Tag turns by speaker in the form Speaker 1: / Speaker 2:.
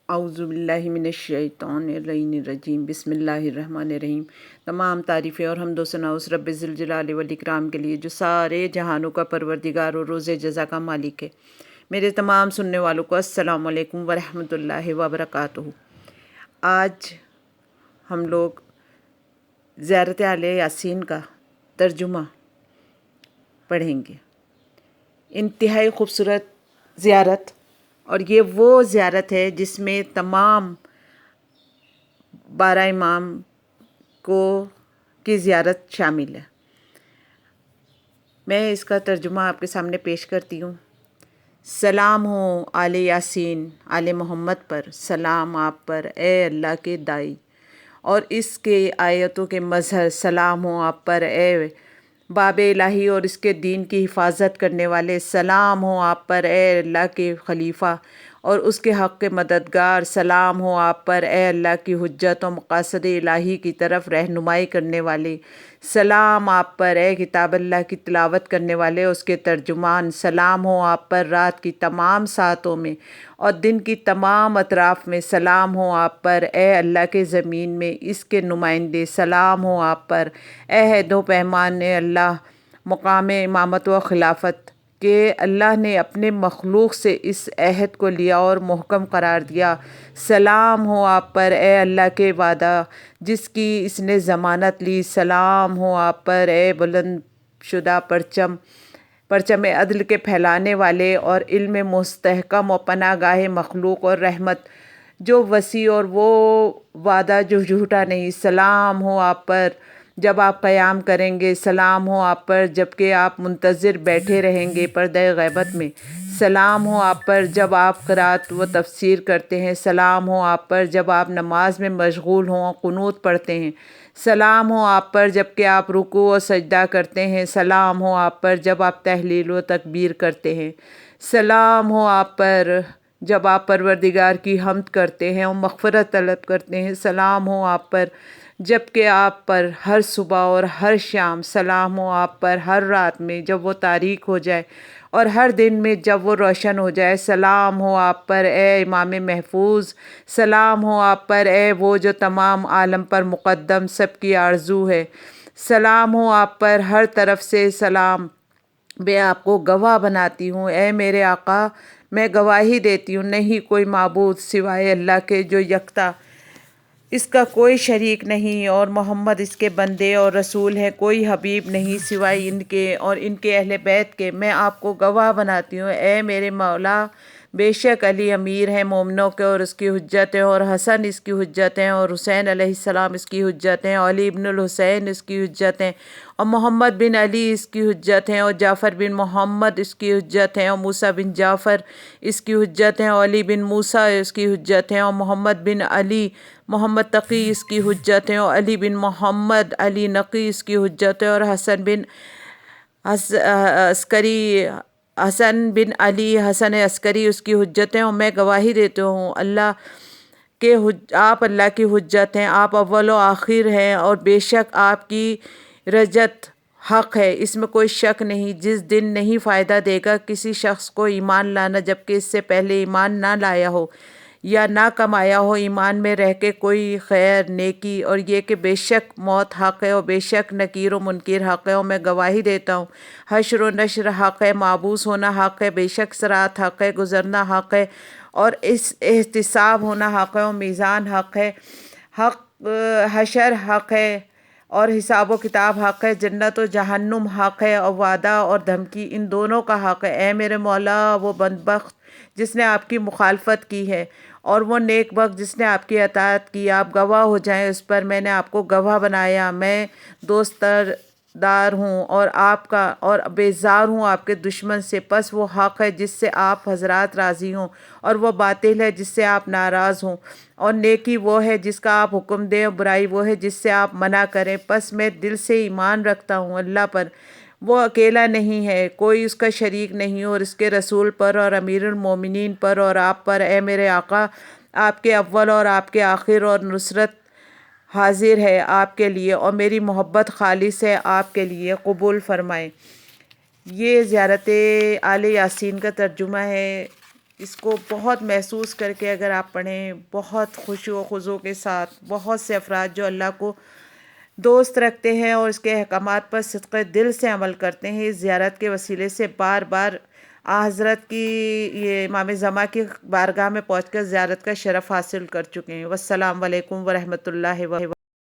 Speaker 1: اعوذ باللہ من الشیطان الرجیم بسم اللہ الرحمن الرحیم۔ تمام تعریفیں اور حمد و ثنا اس رب ذوالجلال والاکرام کے لیے جو سارے جہانوں کا پروردگار اور روز جزا کا مالک ہے۔ میرے تمام سننے والوں کو السلام علیکم ورحمۃ اللہ وبرکاتہ۔ آج ہم لوگ زیارت آل یاسین کا ترجمہ پڑھیں گے۔ انتہائی خوبصورت زیارت، اور یہ وہ زیارت ہے جس میں تمام 12 امام کی زیارت شامل ہے۔ میں اس کا ترجمہ آپ کے سامنے پیش کرتی ہوں۔ سلام ہو آل یاسین، آل محمد پر، سلام آپ پر اے اللہ کے دائی اور اس کے آیتوں کے مظہر، سلام ہو آپ پر اے باب الہی اور اس کے دین کی حفاظت کرنے والے، سلام ہو آپ پر اے اللہ کے خلیفہ اور اس کے حق کے مددگار، سلام ہو آپ پر اے اللہ کی حجت و مقاصد الہی کی طرف رہنمائی کرنے والے، سلام آپ پر اے کتاب اللہ کی تلاوت کرنے والے اس کے ترجمان، سلام ہو آپ پر رات کی تمام ساعتوں میں اور دن کی تمام اطراف میں، سلام ہو آپ پر اے اللہ کے زمین میں اس کے نمائندے، سلام ہو آپ پر اے عہد و پیمان اللہ، مقام امامت و خلافت کہ اللہ نے اپنے مخلوق سے اس عہد کو لیا اور محکم قرار دیا، سلام ہو آپ پر اے اللہ کے وعدہ جس کی اس نے ضمانت لی، سلام ہو آپ پر اے بلند شدہ پرچم عدل کے پھیلانے والے اور علم مستحکم و پناہ گاہ مخلوق اور رحمت جو وسیع اور وہ وعدہ جو جھوٹا نہیں، سلام ہو آپ پر جب آپ قیام کریں گے، سلام ہو آپ پر جب کہ آپ منتظر بیٹھے رہیں گے پردہ غیبت میں، سلام ہو آپ پر جب آپ قرات و تفسیر کرتے ہیں، سلام ہو آپ پر جب آپ نماز میں مشغول ہوں قنوت پڑھتے ہیں، سلام ہو آپ پر جب کہ آپ رکوع و سجدہ کرتے ہیں، سلام ہو آپ پر جب آپ تحلیل و تکبیر کرتے ہیں، سلام ہو آپ پر جب آپ پروردگار کی حمد کرتے ہیں اور مغفرت طلب کرتے ہیں، سلام ہو آپ پر جب کہ آپ پر ہر صبح اور ہر شام، سلام ہو آپ پر ہر رات میں جب وہ تاریک ہو جائے اور ہر دن میں جب وہ روشن ہو جائے، سلام ہو آپ پر اے امام محفوظ، سلام ہو آپ پر اے وہ جو تمام عالم پر مقدم سب کی آرزو ہے، سلام ہو آپ پر ہر طرف سے سلام۔ میں آپ کو گواہ بناتی ہوں اے میرے آقا، میں گواہی دیتی ہوں نہیں کوئی معبود سوائے اللہ کے جو یکتا، اس کا کوئی شریک نہیں، اور محمد اس کے بندے اور رسول ہیں، کوئی حبیب نہیں سوائے ان کے اور ان کے اہل بیت کے۔ میں آپ کو گواہ بناتی ہوں اے میرے مولا، بے شک علی امیر ہیں مومنوں کے اور اس کی حجت ہیں، اور حسن اس کی حجت ہیں، اور حسین علیہ السلام اس کی حجت ہیں، اور علی بن الحسین اس کی حجت ہیں، اور محمد بن علی اس کی حجت ہیں، اور جعفر بن محمد اس کی حجت ہیں، اور موسیٰ بن جعفر اس کی حجت ہیں، اور علی بن موسیٰ اس کی حجت ہیں، اور محمد بن علی محمد تقی اس کی حجت ہیں، اور علی بن محمد علی نقی اس کی حجت ہے، اور حسن بن علی حسن عسکری اس کی حجت ہیں، اور میں گواہی دیتا ہوں اللہ کہ آپ اللہ کی حجت ہیں، آپ اول و آخر ہیں، اور بے شک آپ کی رجت حق ہے، اس میں کوئی شک نہیں۔ جس دن نہیں فائدہ دے گا کسی شخص کو ایمان لانا جبکہ اس سے پہلے ایمان نہ لایا ہو یا نہ کمایا ہو ایمان میں رہ کے کوئی خیر نیکی، اور یہ کہ بے شک موت حق ہے اور بے شک نکیر و منکر حق ہے، اور میں گواہی دیتا ہوں حشر و نشر حق ہے، معبوس ہونا حق ہے، بے شک صراط حق ہے، گزرنا حق ہے، اور اس احتساب ہونا حق ہے، اور میزان حق ہے، حشر حق ہے اور حساب و کتاب حق ہے، جنت و جہنم حق ہے، اور وعدہ اور دھمکی ان دونوں کا حق ہے۔ اے میرے مولا، وہ بدبخت جس نے آپ کی مخالفت کی ہے اور وہ نیک بخت جس نے آپ کی اطاعت کی، آپ گواہ ہو جائیں اس پر، میں نے آپ کو گواہ بنایا، میں دوست دار ہوں اور آپ کا اور بیزار ہوں آپ کے دشمن سے، پس وہ حق ہے جس سے آپ حضرات راضی ہوں، اور وہ باطل ہے جس سے آپ ناراض ہوں، اور نیکی وہ ہے جس کا آپ حکم دیں، اور برائی وہ ہے جس سے آپ منع کریں، پس میں دل سے ایمان رکھتا ہوں اللہ پر، وہ اکیلا نہیں ہے، کوئی اس کا شریک نہیں، اور اس کے رسول پر اور امیر المومنین پر اور آپ پر اے میرے آقا، آپ کے اول اور آپ کے آخر، اور نصرت حاضر ہے آپ کے لیے، اور میری محبت خالص ہے آپ کے لیے، قبول فرمائیں۔ یہ زیارت آل یاسین کا ترجمہ ہے اس کو بہت محسوس کر کے اگر آپ پڑھیں، بہت خشوع و خضوع کے ساتھ، بہت سے افراد جو اللہ کو دوست رکھتے ہیں اور اس کے احکامات پر صدق دل سے عمل کرتے ہیں، اس زیارت کے وسیلے سے بار بار حضرت کی، یہ امام زمان کی بارگاہ میں پہنچ کر زیارت کا شرف حاصل کر چکے ہیں۔ والسلام علیکم ورحمۃ اللہ وبرکاتہ۔